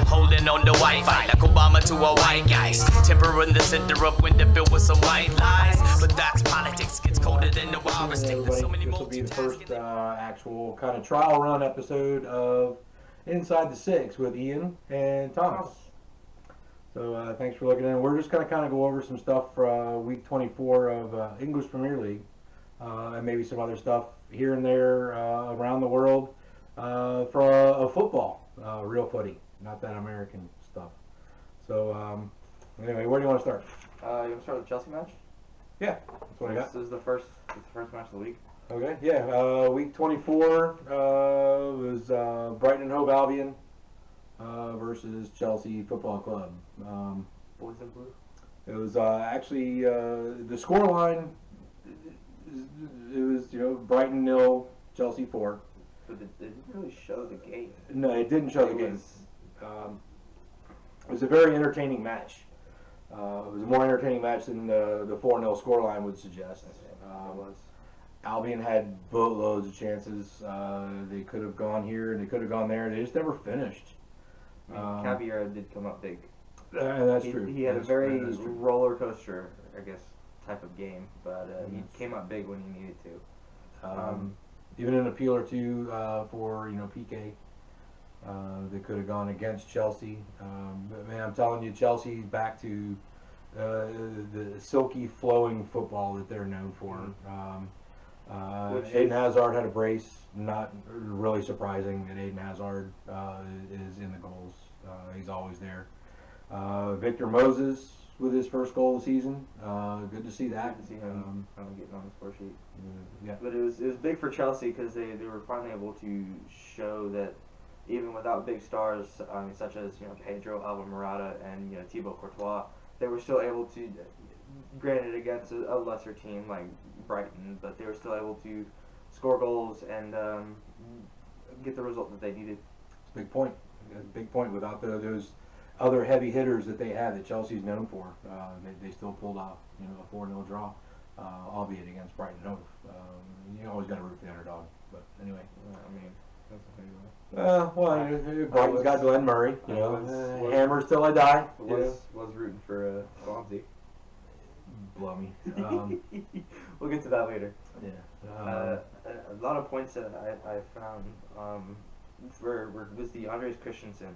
holding on to Wi-Fi like Obama to a white guys. Temper in the center up when they're filled with some white lies. But that's politics, gets colder than the wildest thing. There's so many This will be the first actual kind of trial run episode of Inside the Six with Ian and Thomas. So thanks for looking in. We're just going to kind of go over some stuff for week 24 of English Premier League and maybe some other stuff here and there around the world for football, real footy, not that American stuff. So anyway, where do you want to start? You want to start with the Chelsea match? Yeah, that's what I got. This is the first match of the week. Okay, yeah. Week 24 was Brighton and Hove Albion versus Chelsea Football Club. Boys in blue. It was actually the scoreline. It was Brighton 0, Chelsea 4. But it didn't really show the game. No, it didn't show the game. It was a very entertaining match. It was a more entertaining match than the 4-0 scoreline would suggest. It was. Albion had boatloads of chances. They could have gone here and they could have gone there. They just never finished. Caballero did come up big. That's true. He had a very roller coaster, I guess, type of game, but he came up big when he needed to. Even an appeal or two for PK. They could have gone against Chelsea. But man, I'm telling you, Chelsea's back to the silky flowing football that they're known for. Eden Hazard had a brace. Not really surprising that Eden Hazard is in the goals. He's always there. Victor Moses with his first goal of the season. Good to see that. Good to see him getting on the score sheet. Yeah. But it was big for Chelsea because they were finally able to show that even without big stars, such as Pedro, Alvaro and Thibaut Courtois, they were still able to, granted against a lesser team like Brighton, but they were still able to score goals and get the result that they needed. It's a big point. Big point. Without those other heavy hitters that they had that Chelsea's known for, they still pulled off a 4-0 draw, albeit against Brighton and Hove. You always got to root for the underdog. But anyway, Brighton's got Glenn Murray. Hammers till I die. Was rooting for Swansea. Blow me. We'll get to that later. Yeah. A lot of points that I found was the Andres Christensen.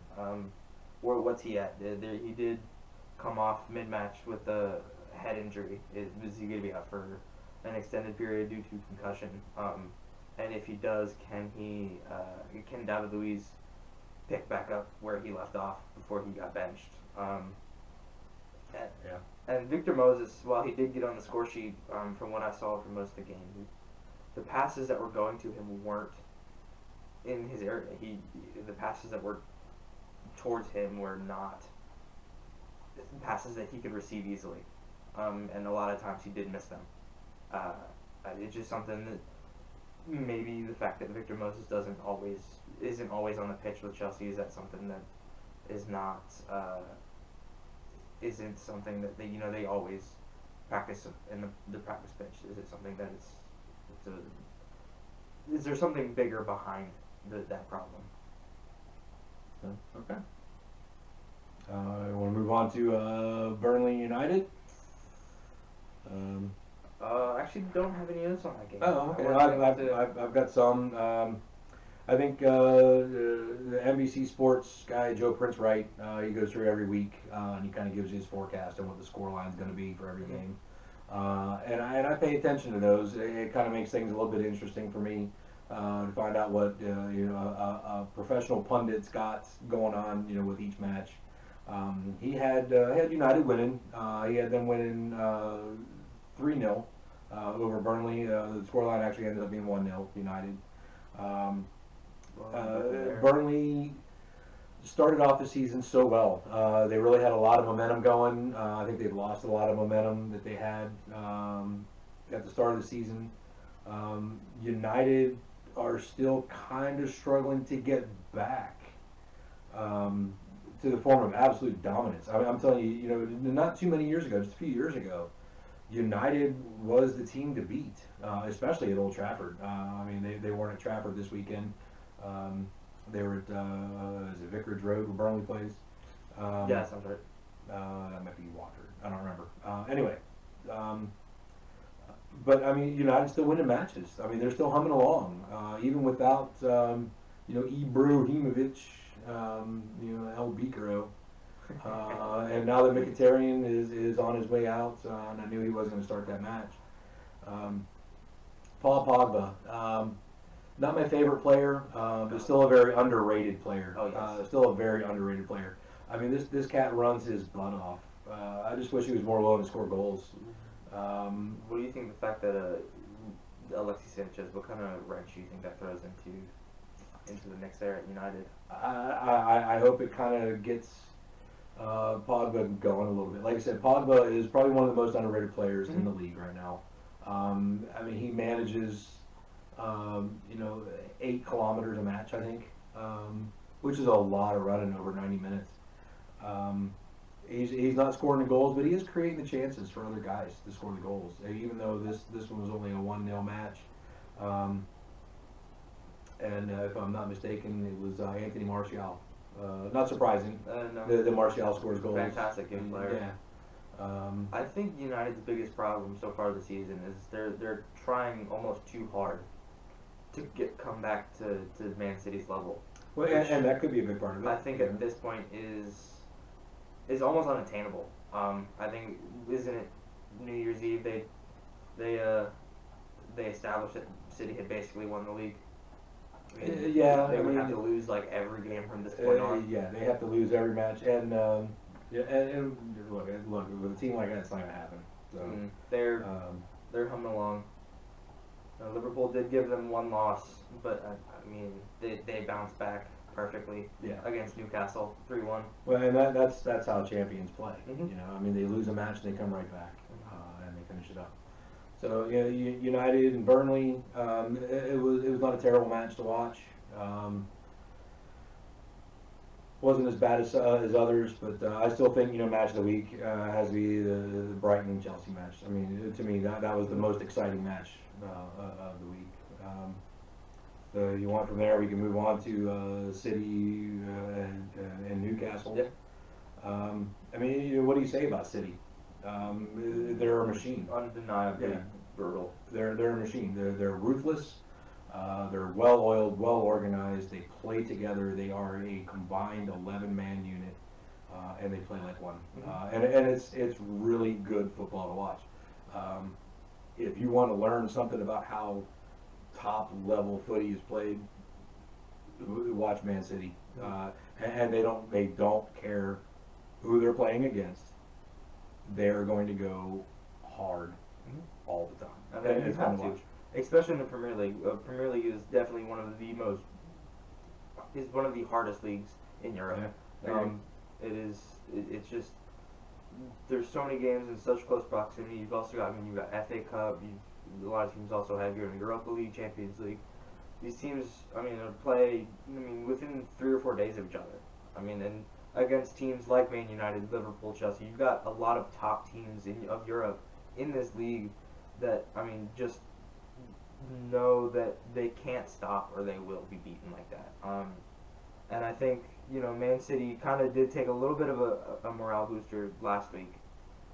What's he at? He did come off mid-match with a head injury. Was he going to be out for an extended period due to concussion? And if he does, can David Luiz pick back up where he left off before he got benched? And Victor Moses, while he did get on the score sheet, from what I saw for most of the game, the passes that were going to him weren't in his area. The passes that were towards him were not passes that he could receive easily, and a lot of times he did miss them. It's just something that maybe the fact that Victor Moses isn't always on the pitch with Chelsea, is that something that is not isn't something that they always practice in the practice pitch? Is it something that is there something bigger behind that problem? Okay. I want to move on to Burnley United. Actually, don't have any notes on that game. Oh, okay. I've got some. I think the NBC Sports guy, Joe Prince Wright, he goes through every week and he kind of gives his forecast on what the score line is going to be for every game. And I pay attention to those. It kind of makes things a little bit interesting for me to find out what a professional pundit's got going on, with each match. He had United winning. He had them winning 3-0 over Burnley. The scoreline actually ended up being 1-0 United. Burnley started off the season so well. They really had a lot of momentum going. I think they've lost a lot of momentum that they had at the start of the season. United are still kind of struggling to get back to the form of absolute dominance. I'm telling you, not too many years ago, just a few years ago, United was the team to beat, especially at Old Trafford. They weren't at Trafford this weekend. They were at is it Vicarage Road where Burnley plays? Yeah, sounds right. That might be Watford. I don't remember. Anyway, but I mean, United still winning matches. I mean, they're still humming along, even without Ibrahimovic, El Bicaro. And now that Mkhitaryan is on his way out, and I knew he wasn't going to start that match. Paul Pogba, not my favorite player, but still a very underrated player. Oh, yes. Still a very underrated player. I mean, this cat runs his butt off. I just wish he was more willing to score goals. What do you think the fact that Alexis Sanchez, what kind of wrench do you think that throws into the mix there at United? I hope it kind of gets Pogba going a little bit. Like I said, Pogba is probably one of the most underrated players in the league right now. I mean, he manages, 8 kilometers a match, I think, which is a lot of running over 90 minutes. He's not scoring the goals, but he is creating the chances for other guys to score the goals. Even though this one was only a 1-0 match, and if I'm not mistaken, it was Anthony Martial. Not surprising No. that Martial scores goals. Fantastic game player. Yeah. I think United's biggest problem so far this season is they're trying almost too hard to come back to Man City's level. Well, and that could be a big part of it. I think at this point is almost unattainable. I think, isn't it New Year's Eve they established that City had basically won the league. I mean, they would have to lose like every game from this point on. Yeah, they have to lose every match, and look, with a team like that, it's not gonna happen. So They're humming along. Liverpool did give them one loss, but I mean they bounced back perfectly against Newcastle 3-1. Well, and that's how champions play. Mhm. I mean, they lose a match and they come right back and they finish it up. So United and Burnley, it was not a terrible match to watch. Wasn't as bad as others, but I still think match of the week has to be the Brighton Chelsea match. I mean, to me that was the most exciting match of the week. So you want from there, we can move on to City and Newcastle. Yeah. I mean, what do you say about City? They're a machine. Undeniably brutal. They're a machine. They're ruthless. They're well-oiled, well-organized. They play together. They are a combined 11-man unit, and they play like one. And it's really good football to watch. If you want to learn something about how top-level footy is played, watch Man City. And they don't care who they're playing against. They're going to go hard all the time. And it's fun to watch. Especially in the Premier League. Premier League is definitely one of the hardest leagues in Europe. Yeah. It's just, there's so many games in such close proximity. You've also got, you've got FA Cup, a lot of teams also have your Europa League, Champions League. These teams, play, within 3 or 4 days of each other. And against teams like Man United, Liverpool, Chelsea, you've got a lot of top teams of Europe in this league that, just know that they can't stop or they will be beaten like that. And I think, Man City kind of did take a little bit of a morale booster last week,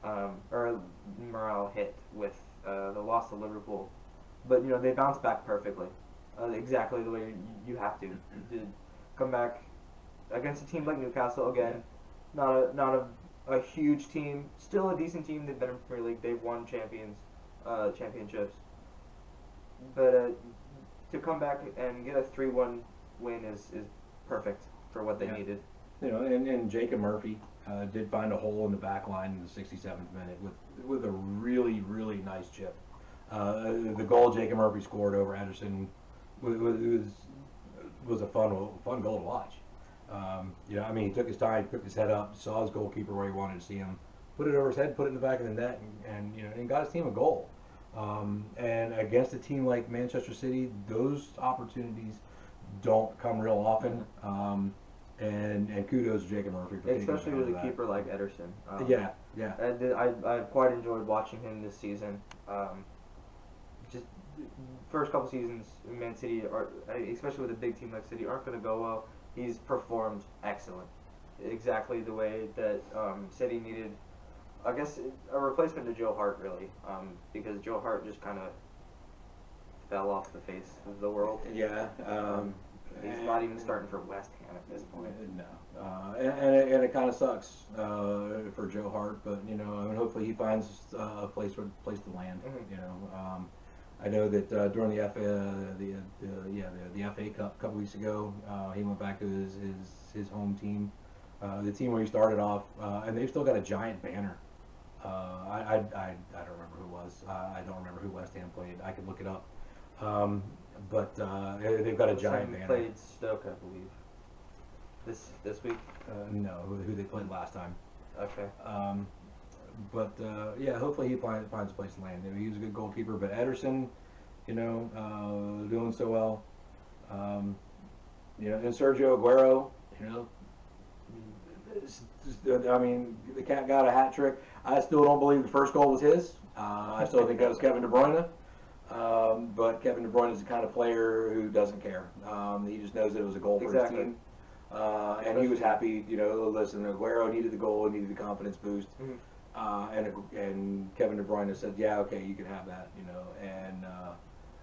or a morale hit with the loss to Liverpool. But, they bounced back perfectly, exactly the way you have to come back against a team like Newcastle. Again, not a huge team, still a decent team. They've been in Premier League. They've won championships. But to come back and get a 3-1 win is perfect for what they needed. And Jacob Murphy did find a hole in the back line in the 67th minute with a really, really nice chip. The goal Jacob Murphy scored over Ederson was a fun goal to watch. He took his time, picked his head up, saw his goalkeeper where he wanted to see him, put it over his head, put it in the back of the net, and got his team a goal. And against a team like Manchester City, those opportunities don't come real often. And kudos to Jacob Murphy for especially with a keeper like Ederson. Yeah. I quite enjoyed watching him this season. Just first couple seasons, Man City, especially with a big team like City, aren't going to go well. He's performed excellent, exactly the way that City needed. I guess a replacement to Joe Hart, really, because Joe Hart just kind of fell off the face of the world. Yeah. He's not even starting for West Ham at this point. No. And it kind of sucks for Joe Hart, but I mean, hopefully he finds a place to land. Mm-hmm. I know that during the FA Cup a couple weeks ago, he went back to his home team, the team where he started off, and they've still got a giant banner. I don't remember who it was. I don't remember who West Ham played. I could look it up. But they've got a giant banner. Played Stoke, I believe. This week. No, who they played last time. Okay. But yeah, hopefully he finds a place to land. I mean, he was a good goalkeeper, but Ederson, doing so well. And Sergio Aguero, I mean, the cat got a hat trick. I still don't believe the first goal was his. I still think that was Kevin De Bruyne. But Kevin De Bruyne is the kind of player who doesn't care. He just knows that it was a goal for his team. And he was happy, listen, Aguero needed the goal, he needed the confidence boost. Mm-hmm. And Kevin De Bruyne said, yeah, okay, you can have that,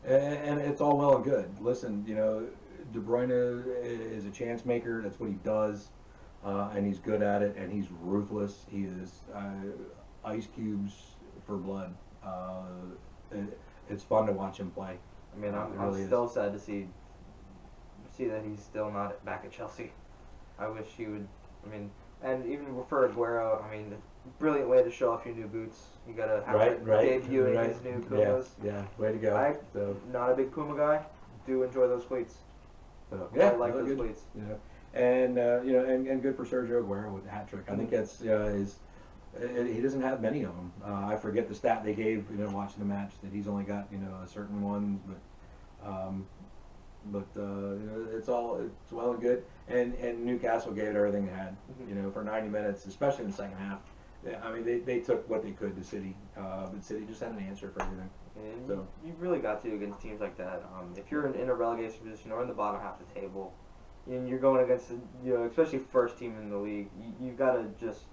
and it's all well and good. Listen, De Bruyne is a chance maker. That's what he does, and he's good at it, and he's ruthless. He is ice cubes for blood. It's fun to watch him play. I mean, I'm really still sad to see that he's still not back at Chelsea. I wish he would. I mean, and even for Aguero, I mean, brilliant way to show off your new boots. You gotta have debuting his new Pumas. Yeah, way to go. Not a big Puma guy. Do enjoy those cleats. So, yeah, I like those good. cleats. And and good for Sergio Aguero with the hat trick. I think that's his. He doesn't have many of them. I forget the stat they gave. Watching the match, that he's only got a certain one, but it's well and good. And Newcastle gave it everything they had. Mm-hmm. For 90 minutes, especially in the second half. I mean, they took what they could to City, but City just had an answer for everything. And so you really got to against teams like that. If you're in a relegation position or in the bottom half of the table, and you're going against especially first team in the league, you've got to just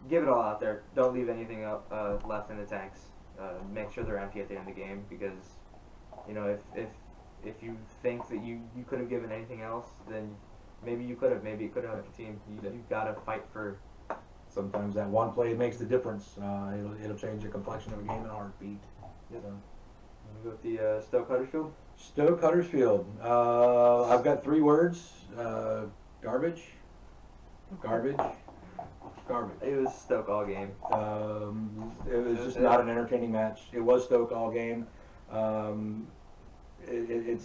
give it all out there. Don't leave anything left in the tanks. Make sure they're empty at the end of the game, because if you think that you could have given anything else, then maybe you could have. Maybe it could have helped the team. You've got to fight for. Sometimes that one play makes the difference. It'll change the complexion of a game in a heartbeat. Yep. So. Want to go with the Stoke Huddersfield? Stoke Huddersfield. I've got 3 words. Garbage. Garbage. Garbage. It was Stoke all game. It was just not an entertaining match. It was Stoke all game. It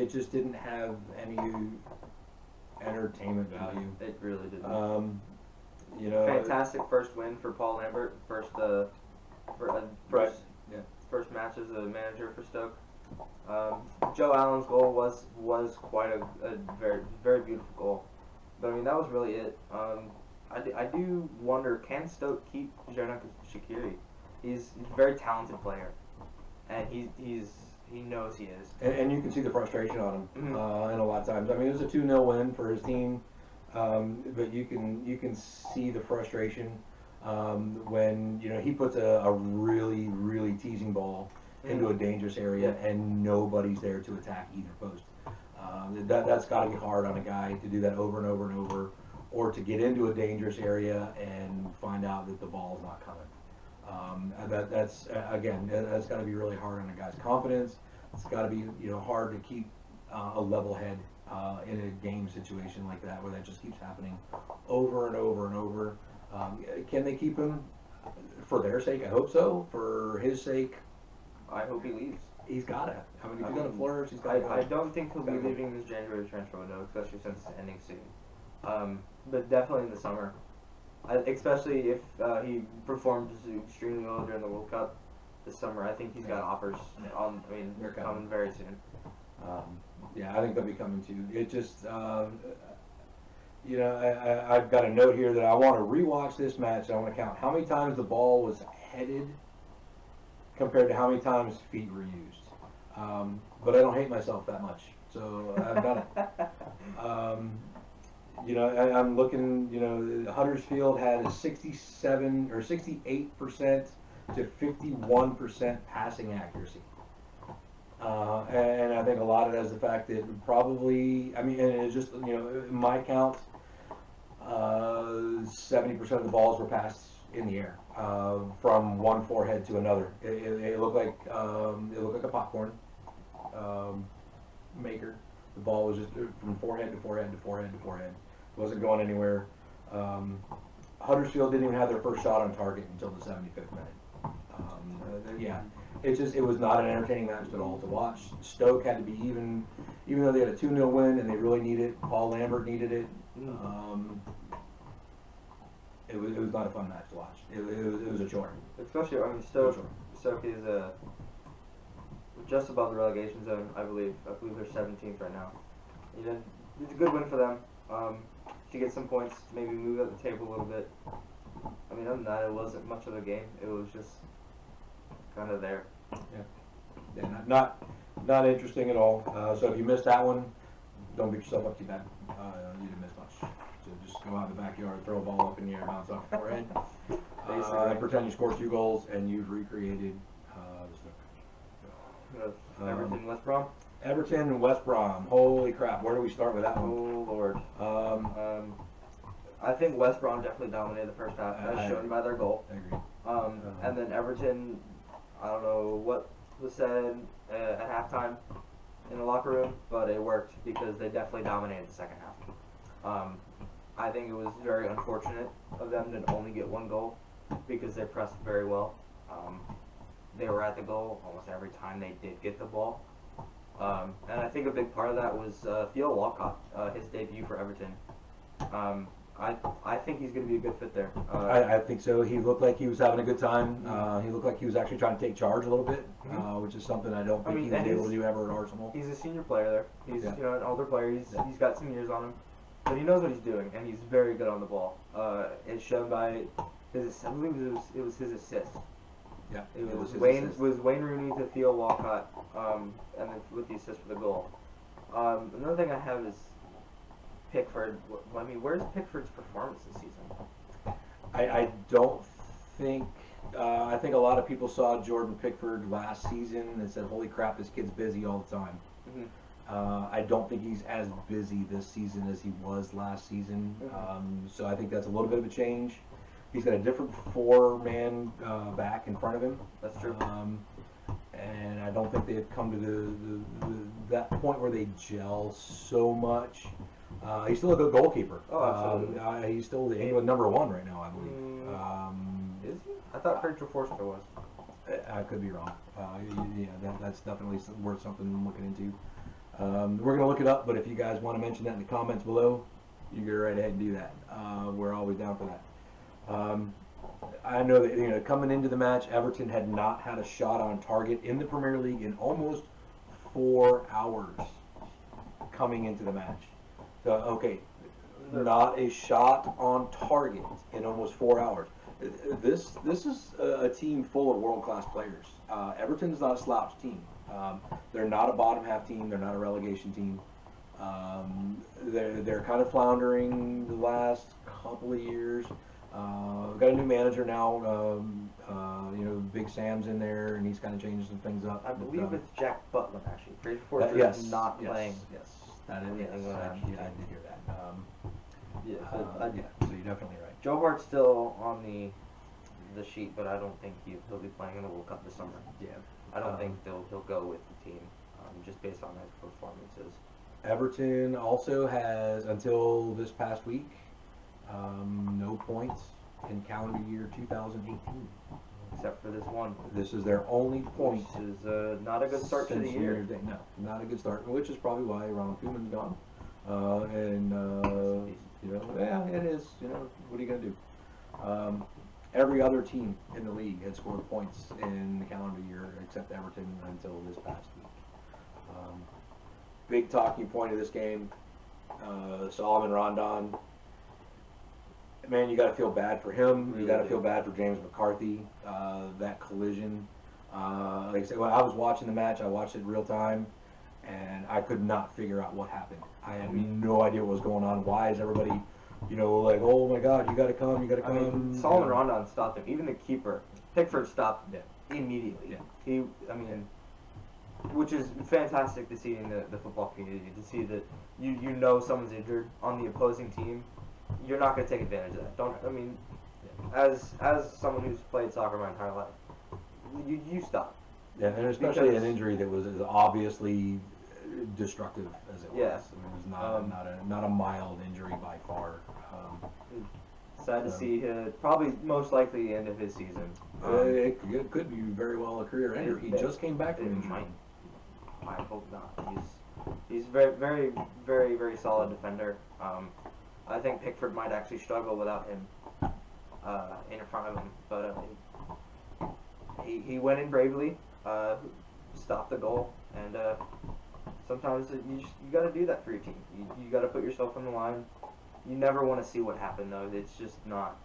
just didn't have any entertainment value. It really didn't. Fantastic first win for Paul Lambert. First match as a manager for Stoke. Joe Allen's goal was quite a very, very beautiful goal. But I mean, that was really it. I do wonder, can Stoke keep Xherdan Shaqiri? He's a very talented player, and he knows he is. And you can see the frustration on him, and a lot of times. I mean, it was a 2-0 win for his team, but you can see the frustration when he puts a really, really teasing ball into a dangerous area, and nobody's there to attack either post. That's got to be hard on a guy to do that over and over and over, or to get into a dangerous area and find out that the ball is not coming. That's got to be really hard on a guy's confidence. It's got to be hard to keep a level head in a game situation like that, where that just keeps happening over and over and over. Can they keep him for their sake? I hope so. For his sake, I hope he leaves. He's got to. I mean, if he's going to flourish, he's got to go. I don't think he'll be leaving this January transfer window, especially since it's ending soon. But definitely in the summer. Especially if he performs extremely well during the World Cup this summer. I think he's got offers they're coming very soon. I think they'll be coming too. It just, I've got a note here that I want to rewatch this match. I want to count how many times the ball was headed, compared to how many times feet were used. But I don't hate myself that much, so I've done it. You know, I'm looking. You know, Huddersfield had a 67 or 68% to 51% passing accuracy. And I think a lot of it is the fact that probably, I mean, and it's just, you know, in my count, 70% of the balls were passed in the air from one forehead to another. It looked like a popcorn maker. The ball was just from forehead to forehead to forehead to forehead. It wasn't going anywhere. Huddersfield didn't even have their first shot on target until the 75th minute. Yeah. It was not an entertaining match at all to watch. Stoke had to be even though they had a 2-0 win and they really needed it. Paul Lambert needed it. It was not a fun match to watch. It was a chore. Especially, I mean, Stoke is just above the relegation zone, I believe. I believe they're 17th right now. You know, it's a good win for them to get some points, maybe move up the table a little bit. I mean, other than that, it wasn't much of a game. It was just kind of there. Yeah, not interesting at all. So if you missed that one, don't beat yourself up too bad. You didn't miss much. So just go out in the backyard, throw a ball up in the air, bounce off your forehead, and pretend you scored 2 goals and you've recreated the Stoke. Everton, West Brom. Everton and West Brom. Holy crap! Where do we start with that one? Oh Lord. I think West Brom definitely dominated the first half, as shown by their goal. I agree. And then Everton, I don't know what was said at halftime in the locker room, but it worked because they definitely dominated the second half. I think it was very unfortunate of them to only get 1 goal because they pressed very well. They were at the goal almost every time they did get the ball. And I think a big part of that was Theo Walcott, his debut for Everton. I think he's going to be a good fit there. I think so. He looked like he was having a good time. He looked like he was actually trying to take charge a little bit, which is something I don't think he was able to do ever at Arsenal. He's a senior player there. He's you know, an older player. He's got some years on him, but he knows what he's doing, and he's very good on the ball. It's shown by his. I believe it was his assist. Yeah, it was Wayne Rooney to Theo Walcott, and then with the assist for the goal. Another thing I have is Pickford. I mean, where's Pickford's performance this season? I don't think. I think a lot of people saw Jordan Pickford last season and said, "Holy crap, this kid's busy all the time." I don't think he's as busy this season as he was last season. So I think that's a little bit of a change. He's got a different 4-man back in front of him. That's true. And I don't think they've come to that point where they gel so much. He's still a good goalkeeper. Oh, absolutely. He's still the England #1 right now, I believe. Is he? I thought Rachel Forster was. I could be wrong. That's definitely worth something looking into. We're going to look it up, but if you guys want to mention that in the comments below, you go right ahead and do that. We're always down for that. I know that coming into the match, Everton had not had a shot on target in the Premier League in almost 4 hours coming into the match. So okay, not a shot on target in almost 4 hours. This is a team full of world-class players. Everton's not a slouch team. They're not a bottom half team. They're not a relegation team. They're kind of floundering the last couple of years. We've got a new manager now. Big Sam's in there, and he's kind of changing some things up. I believe it's Jack Butland actually. Rachel Forster is not playing. Yes, that is. Yes, I did hear that. So you're definitely right. Joe Hart's still on the sheet, but I don't think he'll be playing in the World Cup this summer. Yeah, I don't think he'll go with the team just based on his performances. Everton also has until this past week no points in calendar year 2018. Except for this one. This is their only point. This is not a good start to the year. No, not a good start, which is probably why Ronald Koeman's gone. Yeah, it is. What are you going to do? Every other team in the league had scored points in the calendar year except Everton until this past week. Big talking point of this game, Solomon Rondon. Man, you got to feel bad for him. You got to feel bad for James McCarthy. That collision. Like I said, when I was watching the match, I watched it real time, and I could not figure out what happened. I had no idea what was going on. Why is everybody, like, oh my God, you got to come, you got to come. I mean, Solomon Rondon stopped him. Even the keeper, Pickford, stopped Yeah. immediately. Yeah. Which is fantastic to see in the football community, to see that you know someone's injured on the opposing team. You're not going to take advantage of that. As someone who's played soccer my entire life, you stop. Yeah, and especially Because- an injury that was as obviously destructive as it was. Yeah. I mean, it was not a mild injury by far. Sad to see probably most likely the end of his season. It could be very well a career ender. He just came back from injury. I hope not. He's very, very, very, very solid defender. I think Pickford might actually struggle without him in front of him, but he went in bravely, stopped the goal, and sometimes you got to do that for your team. You got to put yourself on the line. You never want to see what happened though. It's just not.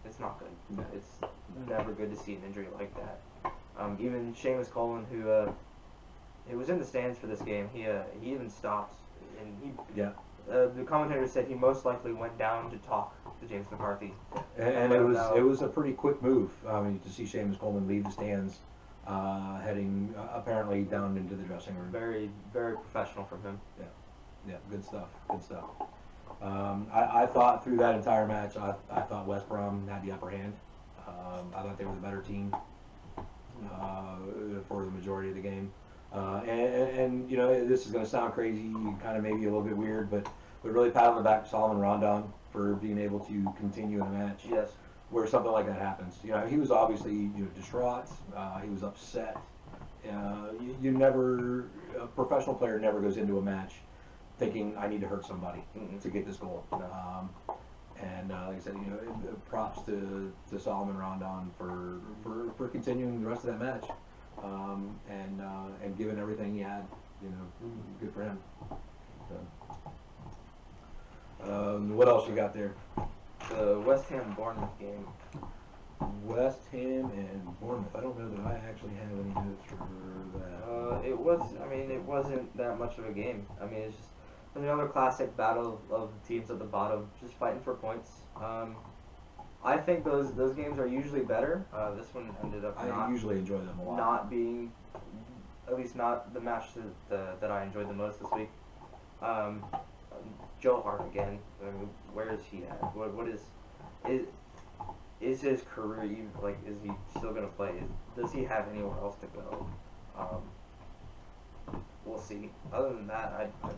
It's not good. No. It's never good to see an injury like that. Even Seamus Coleman, who he was in the stands for this game, he even stopped, and the commentator said he most likely went down to talk to James McCarthy. And it was a pretty quick move. To see Seamus Coleman leave the stands, heading apparently down into the dressing room. Very, very professional from him. Yeah, good stuff. Good stuff. I thought through that entire match, I thought West Brom had the upper hand. I thought they were the better team for the majority of the game. And this is going to sound crazy, kind of maybe a little bit weird, but really pat on the back to Solomon Rondon for being able to continue in a match. Yes. Where something like that happens. He was obviously distraught. He was upset. A professional player never goes into a match thinking I need to hurt somebody to get this goal. And like I said, props to Solomon Rondon for continuing the rest of that match, and giving everything he had. Good for him. So, what else you got there? The West Ham Bournemouth game. West Ham and Bournemouth. I don't know that I actually have any notes for that. It wasn't that much of a game. It's just another classic battle of teams at the bottom, just fighting for points. I think those games are usually better. This one ended up I usually enjoy them a lot. Not being, at least not the match that I enjoyed the most this week. Joe Hart again. Where is he at? What is his career even, is he still gonna play? Does he have anywhere else to go? We'll see. Other than that, I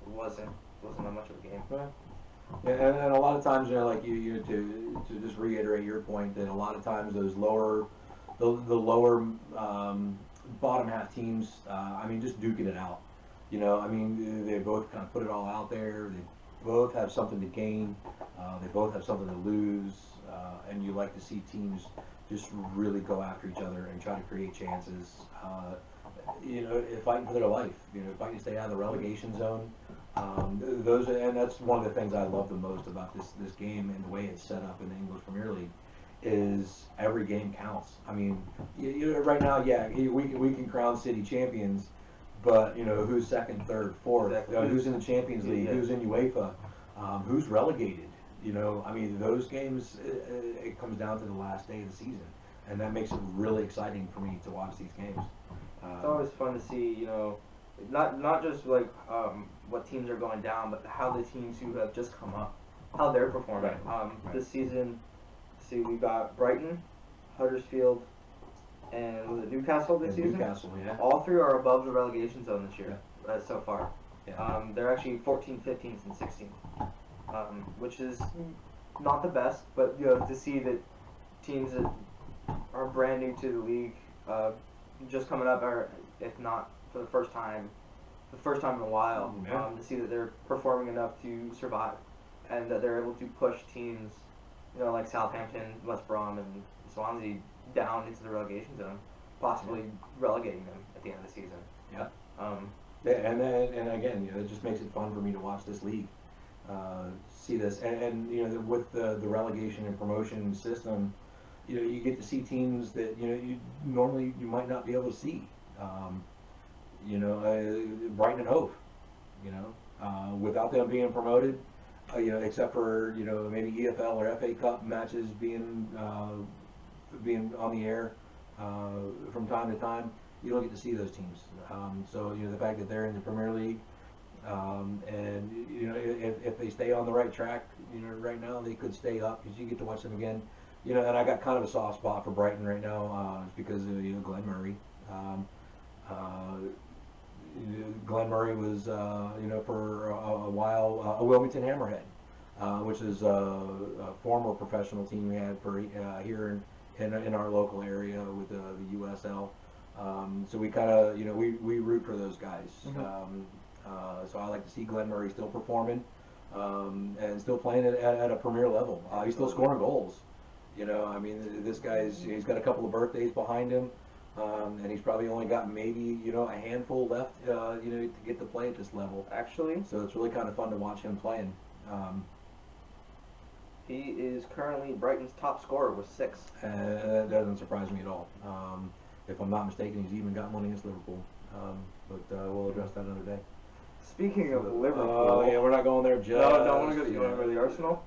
wasn't that much of a game. Yeah, and a lot of times, to just reiterate your point, that a lot of times those the lower bottom half teams, just duking it out. They both kind of put it all out there. They both have something to gain. They both have something to lose, and you like to see teams just really go after each other and try to create chances. Fighting for their life. Fighting to stay out of the relegation zone. And that's one of the things I love the most about this game and the way it's set up in the English Premier League is every game counts. Right now, we can crown City champions, but who's second, third, fourth? Exactly. Who's in the Champions League? Yeah. Who's in UEFA? Who's relegated? Those games. It comes down to the last day of the season, and that makes it really exciting for me to watch these games. It's always fun to see, not just what teams are going down, but how the teams who have just come up, how they're performing. Right. This season, we got Brighton, Huddersfield, and was it Newcastle this season? Newcastle, yeah. All three are above the relegation zone this year, so far. Yeah. They're actually 14th, 15th, and 16th, which is not the best, but to see that teams that are brand new to the league, just coming up, or if not for the first time in a while, to see that they're performing enough to survive, and that they're able to push teams, like Southampton, West Brom, and Swansea down into the relegation zone, possibly relegating them at the end of the season. Yeah. And again, it just makes it fun for me to watch this league, see this, and with the relegation and promotion system, you get to see teams that you normally you might not be able to see. Brighton and Hove, without them being promoted, except for maybe EFL or FA Cup matches being on the air from time to time, you don't get to see those teams. So the fact that they're in the Premier League, and if they stay on the right track, right now they could stay up because you get to watch them again. And I got kind of a soft spot for Brighton right now, it's because of Glenn Murray. Glenn Murray was, for a while, a Wilmington Hammerhead, which is a former professional team we had for here in our local area with the USL. So we kind of, we root for those guys. Mm-hmm. So I like to see Glenn Murray still performing and still playing at a premier level. He's still scoring goals. This guy's he's got a couple of birthdays behind him. And he's probably only got maybe a handful left to get to play at this level. Actually, So it's really kind of fun to watch him playing. he is currently Brighton's top scorer with 6. That doesn't surprise me at all. If I'm not mistaken, he's even got one against Liverpool. But we'll address that another day. Speaking of Liverpool, Oh yeah, we're not going there. Just no, don't want to go. You want to go to the Arsenal?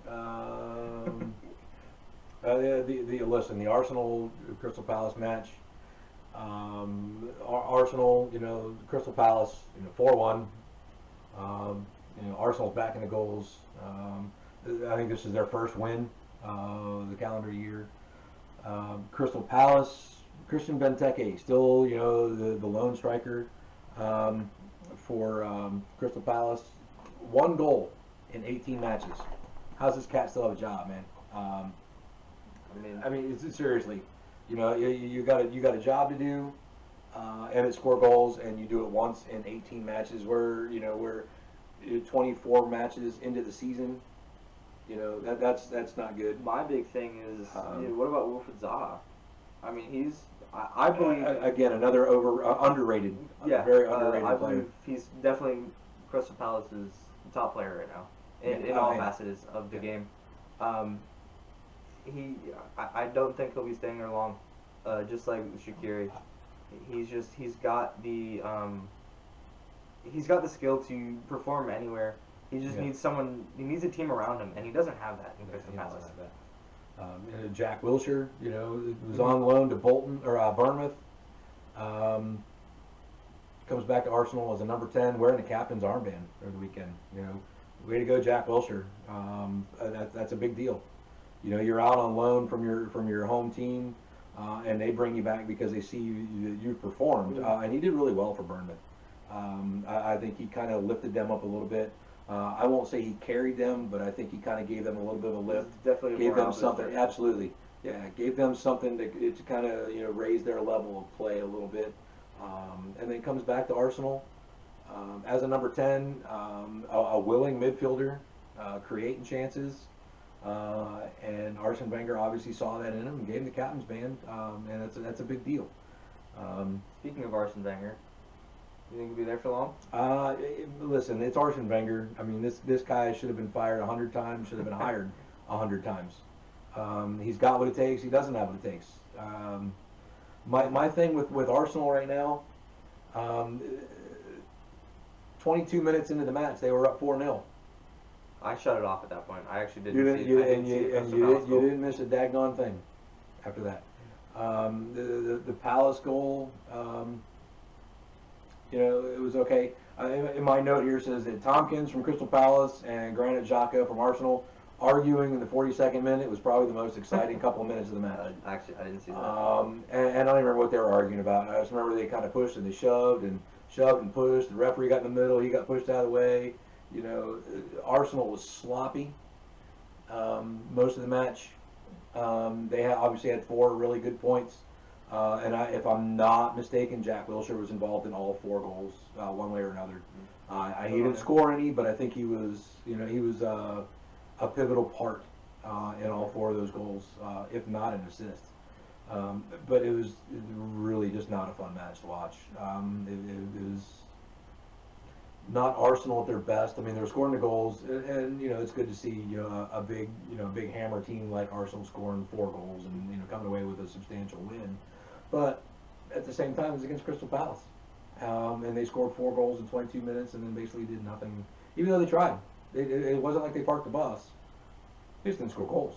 Listen, the Arsenal Crystal Palace match. Arsenal, Crystal Palace, 4-1. Arsenal's back in the goals. I think this is their first win the calendar year. Crystal Palace, Christian Benteke, still, the lone striker for Crystal Palace. 1 goal in 18 matches. How's this cat still have a job, man? It's seriously. You got a job to do, and it's score goals, and you do it once in 18 matches. We're 24 matches into the season. That's not good. My big thing is, what about Wilfried Zaha? I believe Again, another underrated, yeah, very underrated I player. believe he's definitely Crystal Palace's top player right now in all facets of the game. I don't think he'll be staying there long. Just like Shaqiri, he's got the skill to perform anywhere. He just needs someone. He needs a team around him, and he doesn't have that in Crystal Palace. Jack Wilshere, was on loan to Bolton or Bournemouth. Comes back to Arsenal as a number 10, wearing the captain's armband over the weekend. Way to go, Jack Wilshere. That's a big deal. You're out on loan from your home team, and they bring you back because they see you've performed. And he did really well for Bournemouth. I think he kind of lifted them up a little bit. I won't say he carried them, but I think he kind of gave them a little bit of a lift. Definitely gave them something. Absolutely, yeah. Gave them something to kind of raise their level of play a little bit. And then comes back to Arsenal as a number 10, a willing midfielder, creating chances. And Arsene Wenger obviously saw that in him and gave him the captain's band, and that's a big deal. Speaking of Arsene Wenger, you think he'll be there for long? Listen, it's Arsene Wenger. This guy should have been fired 100 times. Should have been hired 100 times. He's got what it takes. He doesn't have what it takes. My thing with Arsenal right now, 22 minutes into the match, they were up 4-0. I shut it off at that point. I actually didn't see it. You didn't miss a daggone thing after that. The Palace goal, it was okay. In my note here says that Tompkins from Crystal Palace and Granit Xhaka from Arsenal arguing in the 42nd minute was probably the most exciting couple of minutes of the match. Actually, I didn't see that. And I don't even remember what they were arguing about. I just remember they kind of pushed and they shoved and pushed. The referee got in the middle. He got pushed out of the way. Arsenal was sloppy most of the match. They obviously had 4 really good points. And if I'm not mistaken, Jack Wilshere was involved in all 4 goals, one way or another. He didn't score any, but I think he was a pivotal part in all 4 of those goals, if not an assist. But it was really just not a fun match to watch. It was, not Arsenal at their best. I mean, they were scoring the goals, and you know it's good to see a big hammer team like Arsenal scoring 4 goals and coming away with a substantial win. But at the same time, it was against Crystal Palace, and they scored 4 goals in 22 minutes, and then basically did nothing. Even though they tried, it wasn't like they parked the bus. They just didn't score goals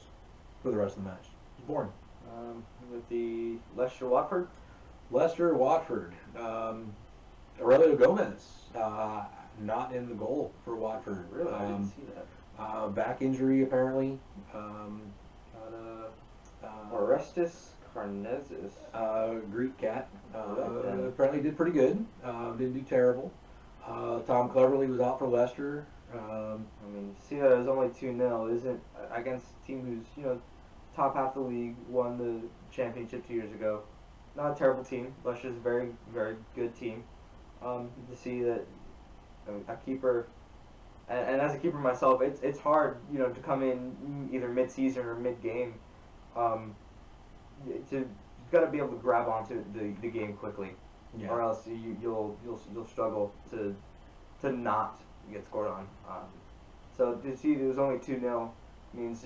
for the rest of the match. It was boring. With the Leicester Watford. Leicester Watford. Aurelio Gomez not in the goal for Watford. Really, I didn't see that. Back injury apparently. Orestes Karnezis. Greek cat. Yeah. Apparently did pretty good. Didn't do terrible. Tom Cleverley was out for Leicester. I mean, see that it was only 2-0, isn't against a team who's top half the league, won the championship 2 years ago. Not a terrible team. Leicester's a very, very good team. To see that a keeper, and as a keeper myself, it's hard, to come in either mid-season or mid-game. You've got to be able to grab onto the game quickly, or else you'll struggle to not get scored on. So to see it was only 2-0 means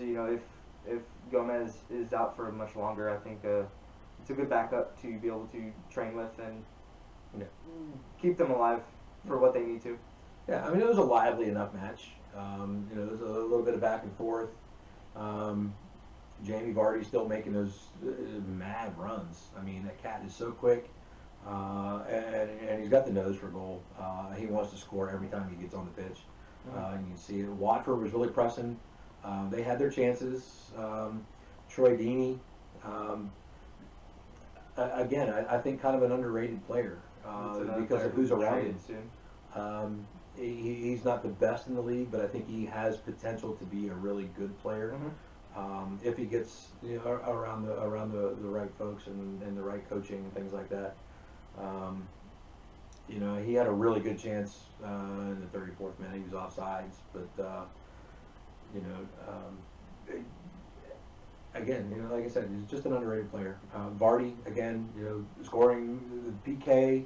if Gomez is out for much longer, I think it's a good backup to be able to train with and keep them alive for what they need to. Yeah, I mean it was a lively enough match. There was a little bit of back and forth. Jamie Vardy's still making those mad runs. I mean that cat is so quick, and he's got the nose for goal. He wants to score every time he gets on the pitch. And you can see it. Watford was really pressing. They had their chances. Troy Deeney, again, I think kind of an underrated player because of who's around him. He's not the best in the league, but I think he has potential to be a really good player if he gets around the right folks and the right coaching and things like that. He had a really good chance in the 34th minute. He was offsides, but again, like I said, he's just an underrated player. Vardy, again, scoring the PK.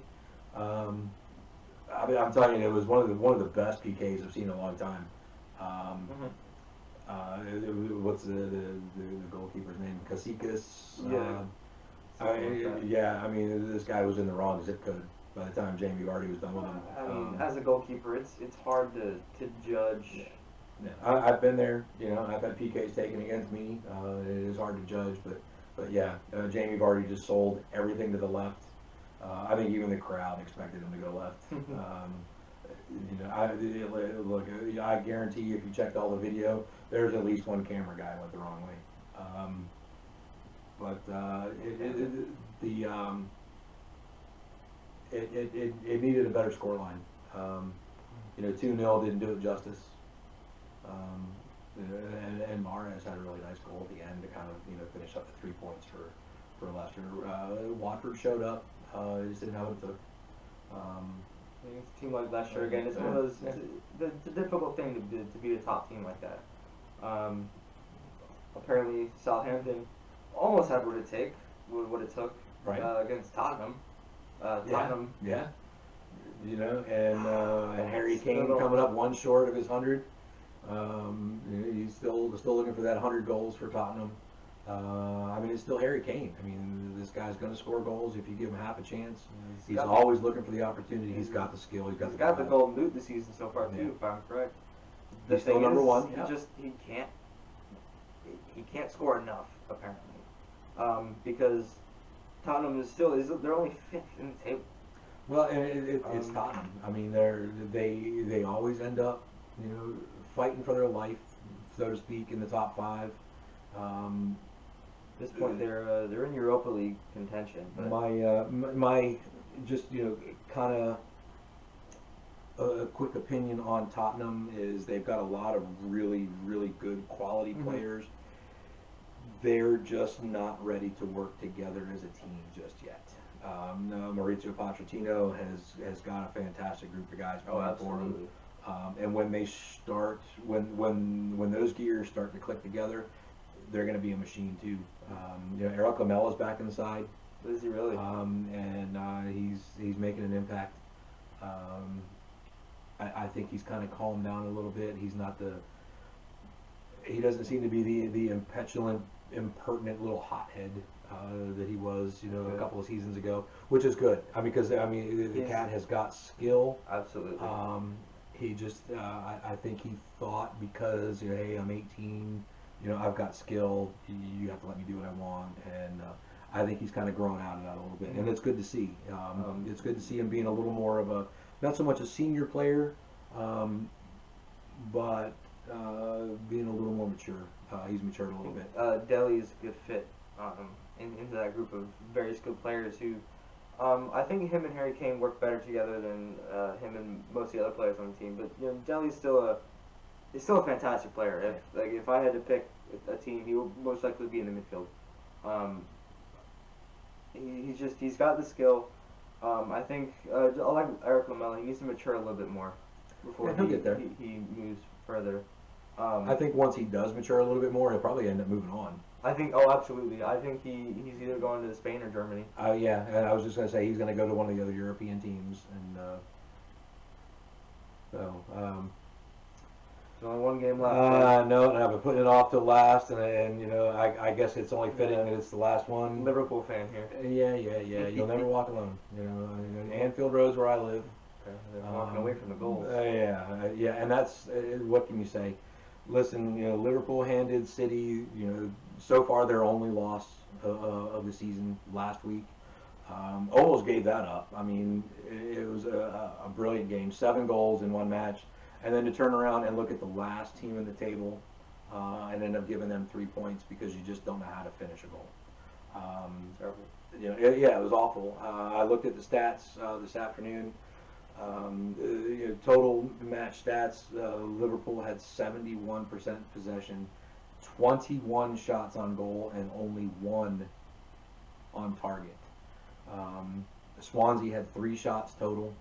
I'm telling you, it was one of the best PKs I've seen in a long time. What's the goalkeeper's name? Casillas. I mean, this guy was in the wrong zip code by the time Jamie Vardy was done with him. I mean, as a goalkeeper, it's hard to judge. Yeah, I've been there. I've had PKs taken against me. It is hard to judge, but yeah, Jamie Vardy just sold everything to the left. I think even the crowd expected him to go left. I guarantee you, if you checked all the video, there's at least one camera guy went the wrong way. It needed a better scoreline. 2-0 didn't do it justice. And Mahrez had a really nice goal at the end to kind of finish up the 3 points for Leicester. Watford showed up. Just didn't have what it took. A team like Leicester again, it's one of those. It's a difficult thing to beat a top team like that. Apparently, Southampton almost had what it took against Tottenham. Tottenham. Yeah. And Harry Kane coming up one short of his 100. He's still looking for that 100 goals for Tottenham. I mean, it's still Harry Kane. I mean, this guy's going to score goals if you give him half a chance. He's always looking for the opportunity. He's got the skill. He's got the golden boot this season so far too, if I'm correct. He's still number one. He can't score enough apparently, because Tottenham they're only 5th in the table. Well, it's Tottenham. I mean, they always end up fighting for their life, so to speak, in the top 5. At this point, they're in Europa League contention. But my just kind of a quick opinion on Tottenham is they've got a lot of really, really good quality players. They're just not ready to work together as a team just yet. Maurizio Pochettino has got a fantastic group of guys playing for him. And when they start, when those gears start to click together, they're going to be a machine too. Eric Lamella's back inside. Is he really? And he's making an impact. I think he's kind of calmed down a little bit. He's not the. He doesn't seem to be the impetulant, impertinent little hothead that he was, a couple of seasons ago, which is good. I mean, because the cat has got skill. Absolutely. He just, I think he thought because hey, I'm 18, I've got skill. You have to let me do what I want, and I think he's kind of grown out of that a little bit, and it's good to see. It's good to see him being a little more of a, not so much a senior player, but being a little more mature. He's matured a little bit. Delhi is a good fit into that group of very skilled players who, I think him and Harry Kane work better together than him and most of the other players on the team. But Delhi's he's still a fantastic player. If I had to pick a team, he would most likely be in the midfield. He's got the skill. I think like Eric Lamela, he needs to mature a little bit more before he'll get there. He moves further. I think once he does mature a little bit more, he'll probably end up moving on. I think, absolutely. I think he's either going to Spain or Germany. Yeah, and I was just going to say he's going to go to one of the other European teams, and There's only one game left. No, and I've been putting it off till last, and I guess it's only fitting that it's the last one. Liverpool fan here. Yeah. You'll never walk alone. Anfield Road's where I live. Okay. They're walking away from the goals. Yeah, and that's what can you say? Listen, Liverpool handed City, so far their only loss of the season last week. Almost gave that up. I mean, it was a brilliant game. 7 goals in one match. And then to turn around and look at the last team in the table and end up giving them 3 points because you just don't know how to finish a goal. Terrible. Yeah, it was awful. I looked at the stats this afternoon. Total match stats, Liverpool had 71% possession, 21 shots on goal, and only 1 on target. Swansea had 3 shots total.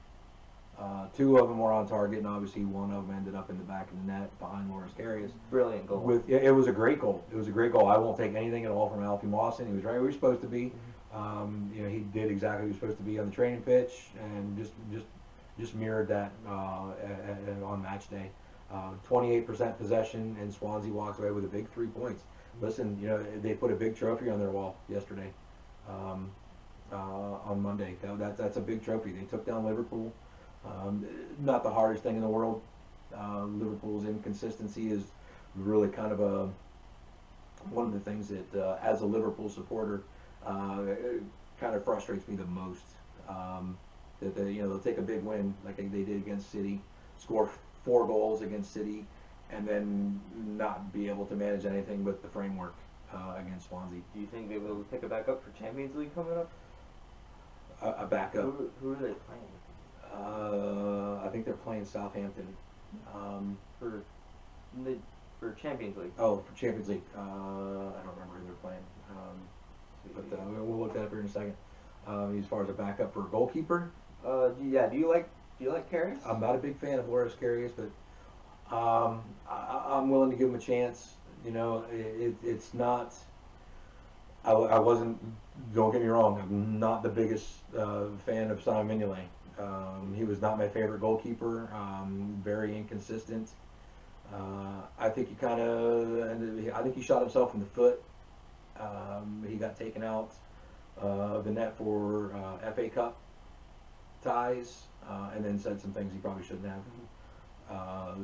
2 of them were on target, and obviously 1 of them ended up in the back of the net behind Loris Karius. Brilliant goal. It was a great goal. It was a great goal. I won't take anything at all from Alfie Mawson. He was right where he was supposed to be. He did exactly what he was supposed to be on the training pitch, and just mirrored that on match day. 28% possession, and Swansea walks away with a big 3 points. Listen, they put a big trophy on their wall yesterday, on Monday. That's a big trophy. They took down Liverpool. Not the hardest thing in the world. Liverpool's inconsistency is really kind of one of the things that, as a Liverpool supporter, kind of frustrates me the most. That they'll take a big win like they did against City, score 4 goals against City, and then not be able to manage anything but the framework against Swansea. Do you think they will pick it back up for Champions League coming up? A backup. Who are they playing? I think they're playing Southampton. For Champions League. Oh, for Champions League. I don't remember who they're playing. But we'll look that up here in a second. As far as a backup for a goalkeeper. Do you like Karius? I'm not a big fan of Loris Karius, but I'm willing to give him a chance. It's not. I wasn't. Don't get me wrong. I'm not the biggest fan of Simon Mignolet. He was not my favorite goalkeeper. Very inconsistent. I think he shot himself in the foot. He got taken out of the net for FA Cup ties, and then said some things he probably shouldn't have.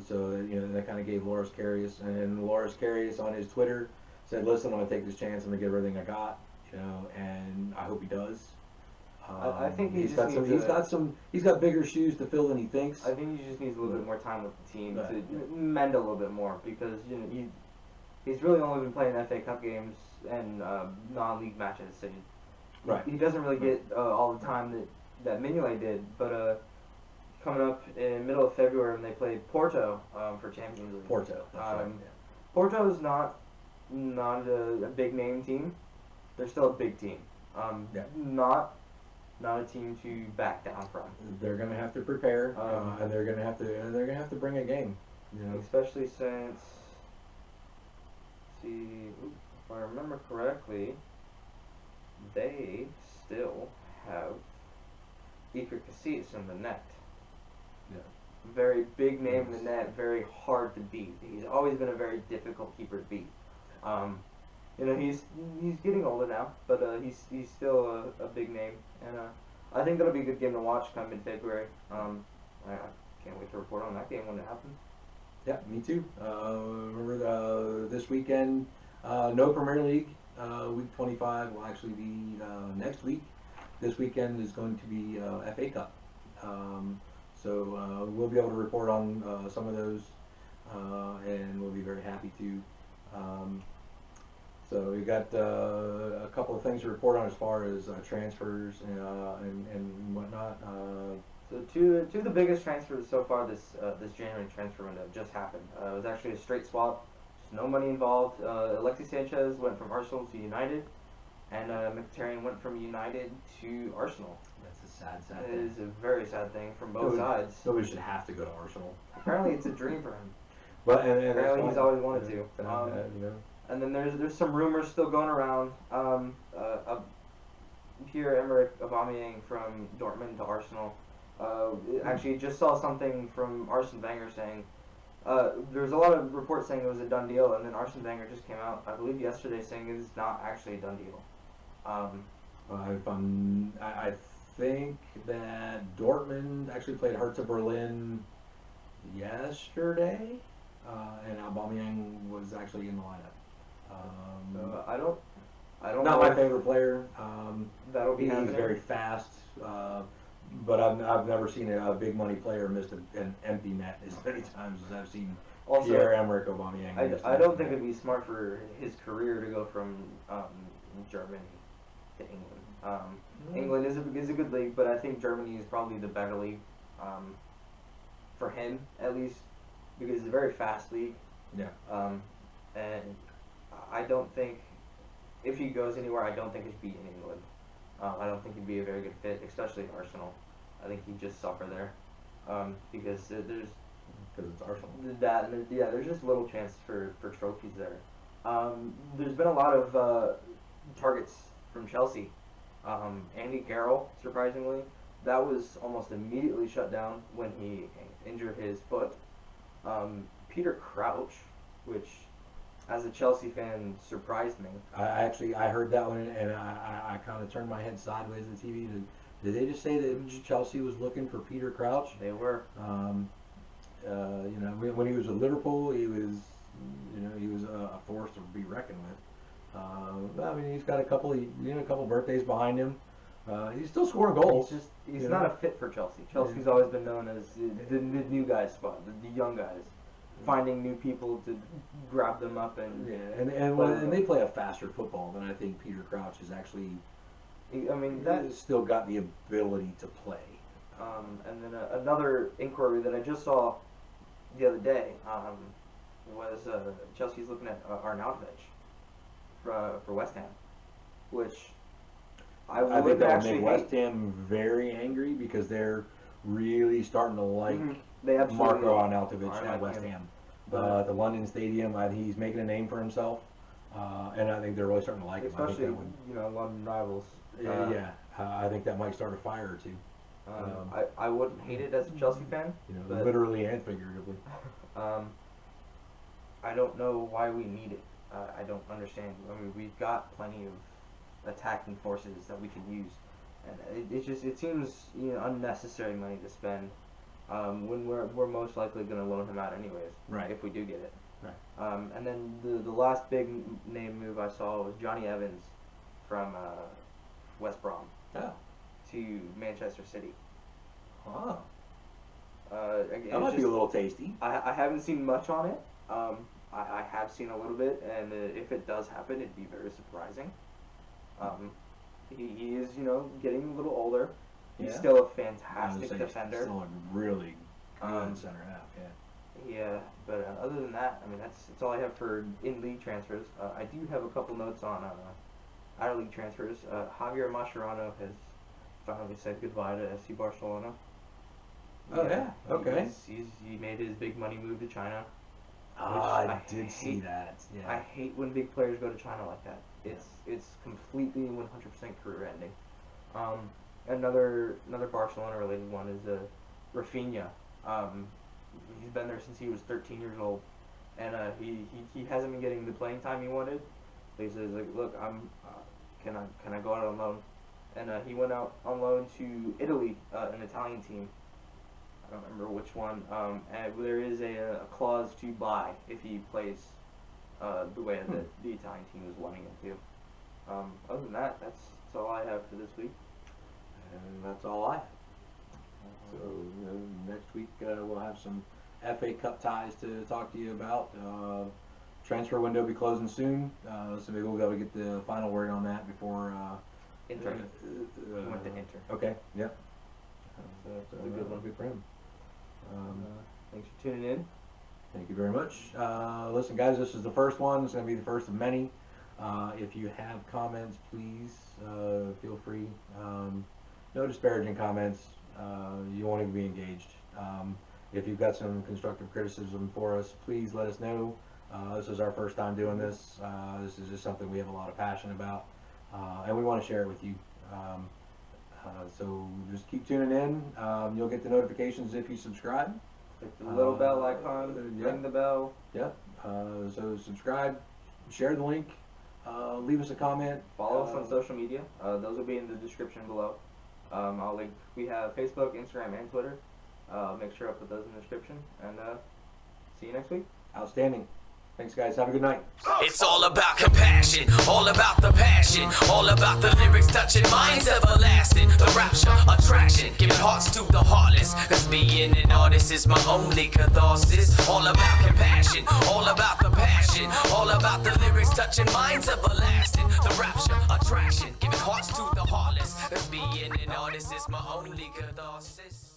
So that kind of gave Loris Karius, and Loris Karius on his Twitter said, "Listen, I'm going to take this chance. I'm going to give everything I got, and I hope he does." I think he's got bigger shoes to fill than he thinks. I think he just needs a little bit more time with the team to mend a little bit more, because he's really only been playing FA Cup games and non-league matches. So he doesn't really get all the time that Mignolet did. But coming up in the middle of February when they play Porto for Champions League. Porto. That's right. Porto is not a big name team. They're still a big team. Not a team to back down from. They're going to have to prepare, and they're going to have to bring a game. Especially since, if I remember correctly, they still have Iker Casillas in the net. very big name in the net, very hard to beat. He's always been a very difficult keeper to beat. He's getting older now, but he's still a big name, and I think that'll be a good game to watch come mid-February. I can't wait to report on that game when it happens. Yeah, me too. Remember this weekend, no Premier League. Week 25 will actually be next week. This weekend is going to be FA Cup. So we'll be able to report on some of those, and we'll be very happy to. So we got a couple of things to report on as far as transfers and whatnot. So two of the biggest transfers so far this January transfer window just happened. It was actually a straight swap, just no money involved. Alexis Sanchez went from Arsenal to United, and Mkhitaryan went from United to Arsenal. That's a sad It thing. is a very sad thing from both sides. Nobody should have to go to Arsenal. Apparently, it's a dream for him. But and Apparently, he's always wanted to. you know. And then there's some rumors still going around. Pierre-Emerick Aubameyang from Dortmund to Arsenal. Actually, just saw something from Arsene Wenger saying there's a lot of reports saying it was a done deal, and then Arsene Wenger just came out, I believe yesterday, saying it is not actually a done deal. I think that Dortmund actually played Hertha Berlin yesterday, and Aubameyang was actually in the lineup. I don't Not know my if favorite player. that'll be He's happening. very fast, but I've never seen a big money player miss an empty net as many times as I've seen Also, Pierre-Emerick Aubameyang. I don't think it'd be smart for his career to go from Germany to England. England is a good league, but I think Germany is probably the better league for him, at least, because it's a very fast league. Yeah. And I don't think, if he goes anywhere, I don't think he'd be in England. I don't think he'd be a very good fit, especially in Arsenal. I think he'd just suffer there because there's It's Arsenal. that, and there's just little chance for trophies there. There's been a lot of targets from Chelsea. Andy Carroll, surprisingly, that was almost immediately shut down when he injured his foot. Peter Crouch, which, as a Chelsea fan, surprised me. I heard that one, and I kind of turned my head sideways at the TV. Did they just say that Chelsea was looking for Peter Crouch? They were. When he was with Liverpool, he was a force to be reckoned with. I mean, he's got a couple birthdays behind him. He's still scoring goals. He's not a fit for Chelsea. Chelsea's always been known as the new guys spot, the young guys, finding new people to grab them up and. Yeah, and they play a faster football than I think Peter Crouch has actually. I mean that. Still got the ability to play. And then another inquiry that I just saw the other day was Chelsea's looking at Arnautovic for West Ham, which I think that would actually make West Ham very angry because they're really starting to like They absolutely Marco Arnautovic are at like West him. Ham. The London Stadium, he's making a name for himself, and I think they're really starting to like him. Especially I think that would, London rivals. I think that might start a fire or two. I wouldn't hate it as a Chelsea fan. But, literally and figuratively. I don't know why we need it. I don't understand. I mean, we've got plenty of attacking forces that we can use, and it seems unnecessary money to spend when we're most likely going to loan him out anyways. Right. If we do get it. Right. And then the last big name move I saw was Johnny Evans from West Brom to Manchester City. Oh. Again, That might be a little tasty. I haven't seen much on it. I have seen a little bit, and if it does happen, it'd be very surprising. He is, getting a little older. He's still a fantastic defender. Still a really good center half, yeah. Yeah, but other than that, I mean, that's all I have for in-league transfers. I do have a couple notes on out-of-league transfers. Javier Mascherano has finally said goodbye to FC Barcelona. Oh, yeah. Okay. He made his big money move to China. I did see that. Yeah. I hate when big players go to China like that. It's completely 100% career ending. Another Barcelona related one is Rafinha He's been there since he was 13 years old, and he hasn't been getting the playing time he wanted. So he says, like, look, can I go out on loan? And he went out on loan to Italy, an Italian team. I don't remember which one. And there is a clause to buy if he plays the way that the Italian team is wanting him to. Other than that, that's all I have for this week. And that's all I have. So next week we'll have some FA Cup ties to talk to you about. Transfer window will be closing soon, so maybe we'll be able to get the final word on that before. Inter. He went to Inter. Okay. Yep. That's a good one. Good for him. Thanks for tuning in. Thank you very much. Listen, guys, this is the first one. It's going to be the first of many. If you have comments, please feel free. No disparaging comments. You won't even be engaged. If you've got some constructive criticism for us, please let us know. This is our first time doing this. This is just something we have a lot of passion about, and we want to share it with you. So just keep tuning in. You'll get the notifications if you subscribe. Click the little bell icon, ring the bell. Yep. So subscribe, share the link, leave us a comment. Follow us on social media. Those will be in the description below. I'll link. We have Facebook, Instagram, and Twitter. Make sure I put those in the description. And see you next week. Outstanding. Thanks, guys. Have a good night. It's all about compassion, all about the passion, all about the lyrics touching minds everlasting. The rapture, attraction, giving hearts to the heartless. Cause being an artist is my only catharsis. All about compassion, all about the passion, all about the lyrics touching minds everlasting. The rapture, attraction, giving hearts to the heartless. Cause being an artist is my only catharsis.